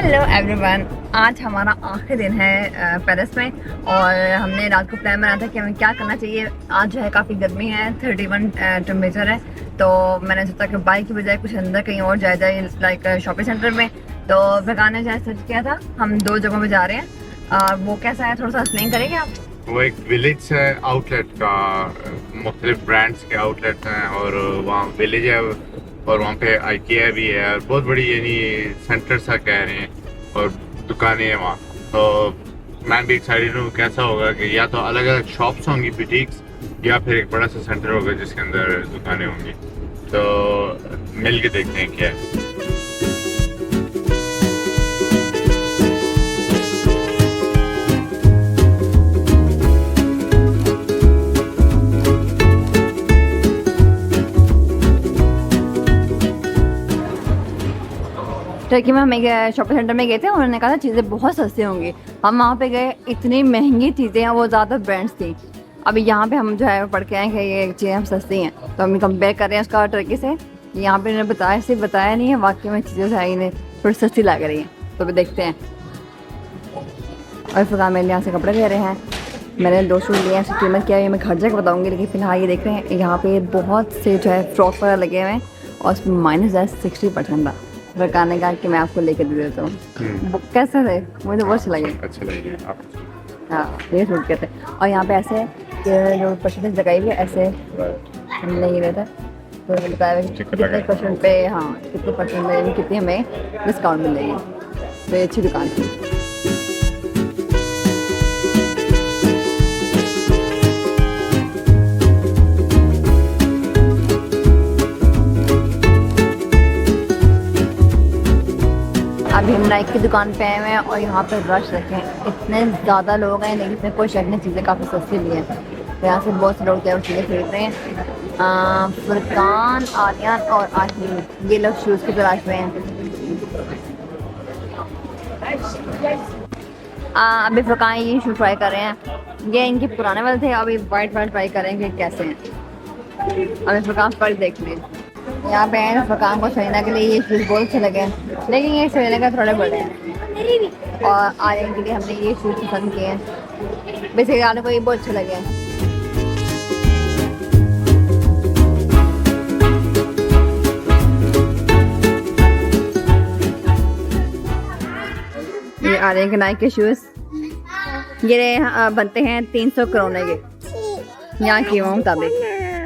Hello everyone, आज हमारा आखिरी दिन है पेरिस में और हमने रात को प्लान बनाया था कि हमें क्या करना चाहिए। आज जो है काफ़ी गर्मी है, 31 टेम्परेचर है, तो मैंने सोचा कि बाइक की बजाय कुछ अंदर कहीं और जाया जाए, लाइक शॉपिंग सेंटर में। तो वेगान ने जो सर्च किया था, हम 2 जगहों में जा रहे हैं। वो कैसा है थोड़ा सा एक्सप्लेन करेंगे आप? वो एक विलेज है आउटलेट का, मुख्तलिफ ब्रांड्स के आउटलेट हैं और वहाँ विलेज है और वहाँ पे IKEA भी है और बहुत बड़ी यानी सेंटर सा कह रहे हैं और दुकानें हैं वहाँ। तो मैं भी एक्साइटेड हूँ कैसा होगा कि या तो अलग अलग शॉप्स होंगी, बुटीक्स, या फिर एक बड़ा सा सेंटर होगा जिसके अंदर दुकानें होंगी। तो मिल के देखते हैं क्या है। टर्की में हम एक शॉपिंग सेंटर में गए थे, उन्होंने कहा था चीज़ें बहुत सस्ती होंगी। हम वहाँ पे गए, इतनी महंगी चीज़ें हैं, वो ज़्यादा ब्रांड्स थी। अभी यहाँ पे हम जो है पढ़ के आए कि ये चीज़ें हम सस्ती हैं, तो हम कंपेयर कर रहे हैं उसका टर्की से। यहाँ पे इन्होंने बताया, सिर्फ बताया नहीं है, वाकई में चीज़ें जो है इन्हें थोड़ी सस्ती लग रही हैं। तो अभी देखते हैं। और फिलहाल मेरे यहाँ से कपड़े ले रहे हैं, मैंने 2 शूट लिए हैं, उसकी कीमत क्या है मैं घर जाकर बताऊँगी। लेकिन फिलहाल ये देख रहे हैं यहाँ पे बहुत से जो है फ्रॉक वगैरह लगे हुए हैं और उसमें -60% था। बताने का कि मैं आपको लेके दे देता हूँ। कैसे थे? मुझे बहुत अच्छे लगे आप। हाँ, ये सूट के थे। और यहाँ पे ऐसे जो परसेंटेज लगाई हुई है, ऐसे हमने ये रहता तो बताया कितने परसेंट पे, हाँ कितने परसेंट में कितनी हमें डिस्काउंट मिलेगी। तो ये अच्छी दुकान थी। अभी हम नाइक की दुकान पे आए हुए हैं और यहाँ पर रश रखें, इतने ज़्यादा लोग हैं, लेकिन इसमें कोई शक नहीं, चीज़ें काफ़ी सस्ती भी हैं। तो यहाँ से बहुत से लोग चीज़ें खरीद रहे हैं। फुरकान, आर्यन और आहिर, ये लोग शूज़ की तलाश में हैं। अभी फुरकान ये शूज़ ट्राई कर रहे हैं, ये इनके पुराने वाले थे, अभी वाइट ट्राई कर रहे हैं कि कैसे हैं। अभी फुरकान पर देख लें। यहाँ पे फकाम को खरीदने के लिए ये शूज़ बहुत अच्छे लगे, लेकिन ये खरीदने का थोड़े बड़े हैं। और आर्यन के लिए हमने ये शूज़ पसंद किए हैं, बेसिकली आने को ये बहुत अच्छे लगे हैं। ये आर्यन के नाइक के शूज़, ये बनते हैं 300 करोड़ के यहाँ की मुताबिक।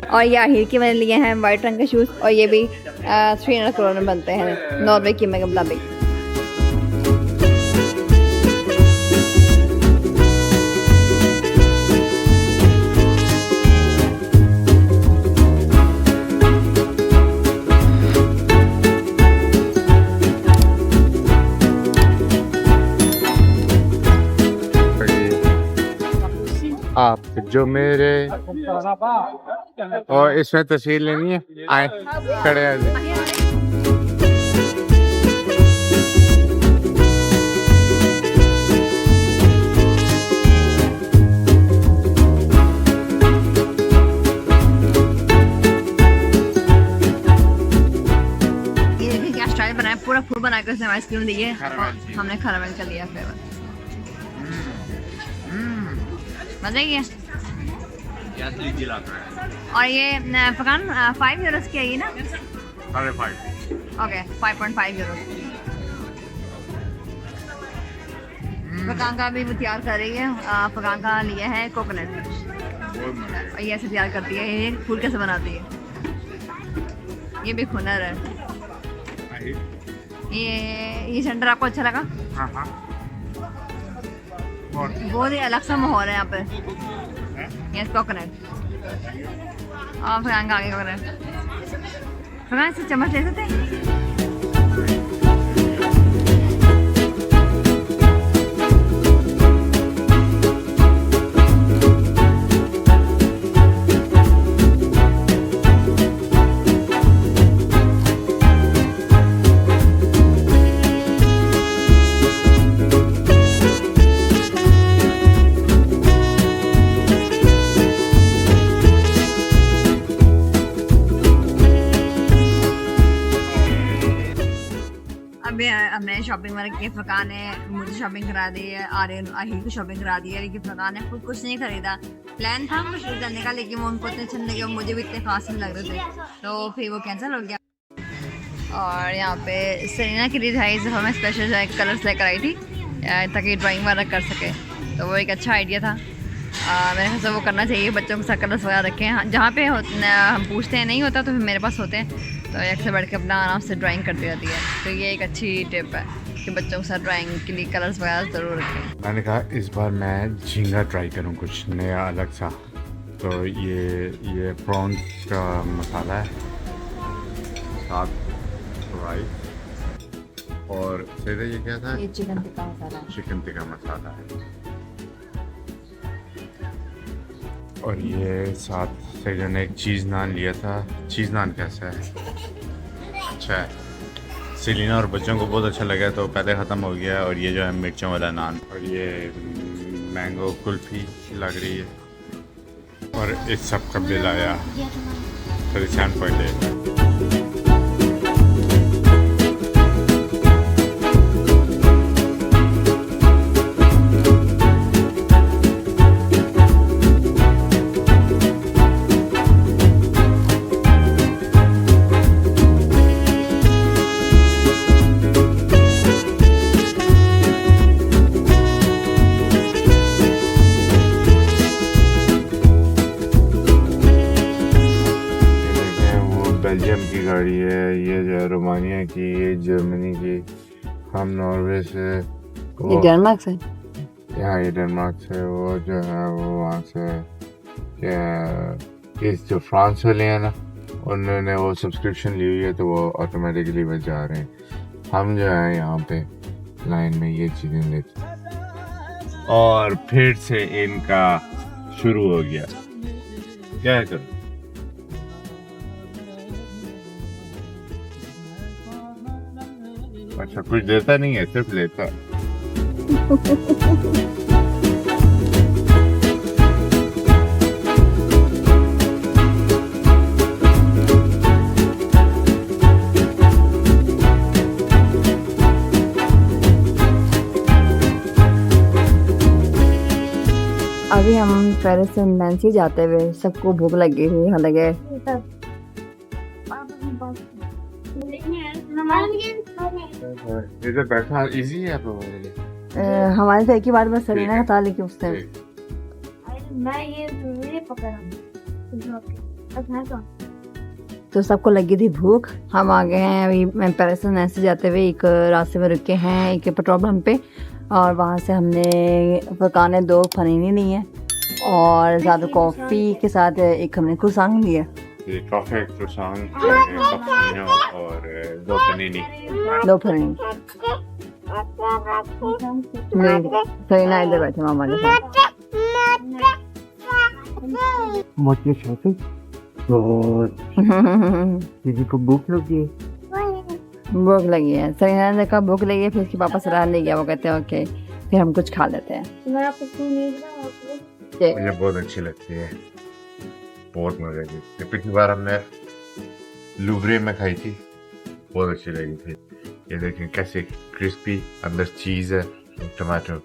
और ये आहिर के मैंने लिए हैं वाइट रंग के शूज़, और ये भी 300 करोड़ में बनते हैं नॉर्वे की में मुताबिक। आप जो मेरे और इसमें तस्वीर लेनी है, आए खड़े हैं। ये देखिए क्या स्टाइल बनाया, पूरा फूल बनाकर उसने आइसक्रीम दी है, हमने कैरामेल का लिया फ्लेवर। मजा ही है। और ये फकान 5 यूरोस की है ये ना? 5.5। Okay, 5.5 euro. फकान का भी वो तैयार कर रही है। फकान का लिया है कोकोनट, और ये ऐसे तैयार करती है। ये फूल कैसे बनाती है, ये भी हुनर है। ये सेंटर आपको अच्छा लगा? हाँ। बहुत ही अलग सा माहौल है यहाँ पे। ये कोकोनट और फिर आगे कोकोनट, फिर इससे चम्मच ले सकते हैं। अभी हमने शॉपिंग वगैरह की, फरकान ने मुझे शॉपिंग करा दी है, आहिल को शॉपिंग करा दी है, लेकिन फरकान ने खुद कुछ नहीं खरीदा। प्लान था मशहूर करने का, लेकिन वो उनको इतने अच्छे लगे, मुझे भी इतने खास नहीं लग रहे थे, तो फिर वो कैंसिल हो गया। और यहाँ पे सेलिना के लिए इस दफ़ा मैं स्पेशल कलर्स लेकर आई थी ताकि ड्राइंग वगैरह कर सके, तो वो एक अच्छा आइडिया था। मेरे ख्याल से वो करना चाहिए, बच्चों के साथ कलर्स वगैरह रखें, जहाँ पे हम पूछते हैं नहीं होता तो फिर मेरे पास होते हैं, तो एक से बढ़ के अपना आराम से ड्राइंग करती रहती है। तो ये एक अच्छी टिप है कि बच्चों के साथ ड्राइंग के लिए कलर्स वगैरह ज़रूर रखें। मैंने कहा इस बार मैं झींगा ट्राई करूँ, कुछ नया अलग सा। तो ये प्रॉन्स का मसाला है, साथ राइस और सीधे ये क्या था? ये चिकन टिक्का मसाला है। चिकन टिक्का मसाला है। और ये साथ से ने एक चीज़ नान लिया था। चीज़ नान कैसा है? अच्छा है। सेलिना और बच्चों को बहुत अच्छा लगा तो पहले ख़त्म हो गया। और ये जो है मिर्चों वाला नान, और ये मैंगो कुल्फ़ी लग रही है, और इस सब का बिल आया 37.8। बेल्जियम की गाड़ी है, ये जो है रोमानिया की, ये जर्मनी की, हम नॉर्वे से, ये डेनमार्क से, यहाँ ये डेनमार्क से, वो जो है वो वहाँ से, क्या इस जो फ्रांस वाले हैं ना, उन्होंने वो सब्सक्रिप्शन ली हुई है तो वो ऑटोमेटिकली बच जा रहे हैं। हम जो है यहाँ पे लाइन में ये चीज़ें लेते, और फिर से इनका शुरू हो गया। क्या करूँ? अच्छा, कुछ देता नहीं है, सिर्फ लेता। अभी हम पेरिस से नैन्सी जाते हुए सबको भूख लगी हुई, यहाँ लगे इधर बैठना इजी है हमारे से एक ही बार बस सेलिना का था, लेकिन उस टाइम तो सबको लगी थी भूख। हम आ गए हैं अभी, मैं पेरिस से नैन्सी जाते हुए एक रास्ते में रुके हैं एक पेट्रोल पंप पे, और वहाँ से हमने फरकान 2 पनीनी ली है और ज़्यादा कॉफ़ी के साथ एक हमने क्रोसान लिया, कॉफी क्रोसान और 2 पनीनी। सेलिना इधर बैठे मामा के साथ। मोटी शॉपिंग किसी को भूख लगी है, सेलिना ने कहा भूख लगी है, फिर उसके पापा सलाह ले गया, वो कहते हैं ओके फिर हम कुछ खा लेते हैं। मुझे बहुत अच्छी लगती है, बहुत मजे की। पिछली बार हमने लूवरे में खाई थी, बहुत अच्छी लगी थी। ये देखें कैसे क्रिस्पी, अंदर चीज है, टमाटो।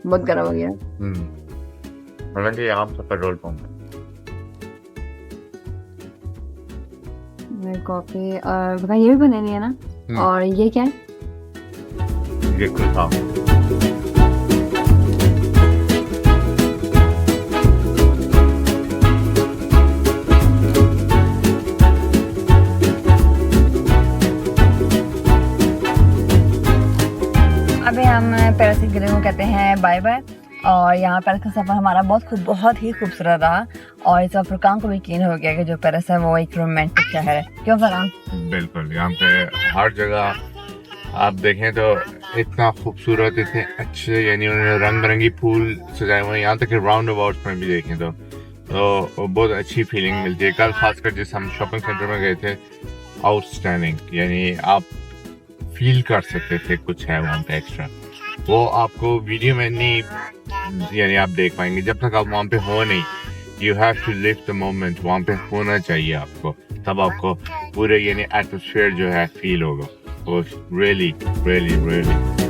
बहुत गर्म हो गया। और ये आम सा पेट्रोल पंप, कॉफी और ये भी बनेनी है ना। और ये क्या है? ये क्रोसान। अभी हम पेरिस के को कहते हैं बाय बाय, और यहाँ पेरिस का सफ़र हमारा बहुत ही खूबसूरत रहा, और इस फरकान को भी यकीन हो गया कि जो पेरिस है वो एक रोमांटिक शहर है। क्यों फरकान? बिल्कुल, यहाँ पे हर जगह आप देखें तो इतना खूबसूरत, इतने अच्छे, यानी उन्होंने रंग बिरंगी फूल सजाए हुए हैं। यहाँ तक कि राउंड अबाउट में भी देखें तो बहुत अच्छी फीलिंग मिलती है। कल खासकर जिस हम शॉपिंग सेंटर में गए थे, आउटस्टैंडिंग, यानी आप फील कर सकते थे कुछ है वहाँ पे एक्स्ट्रा। वो आपको वीडियो में नहीं, यानी आप देख पाएंगे जब तक आप वहाँ पे हो नहीं, you have to live the moment, वहाँ पे होना चाहिए आपको, तब आपको पूरे यानी एटमॉस्फेयर जो है फील होगा। Really really really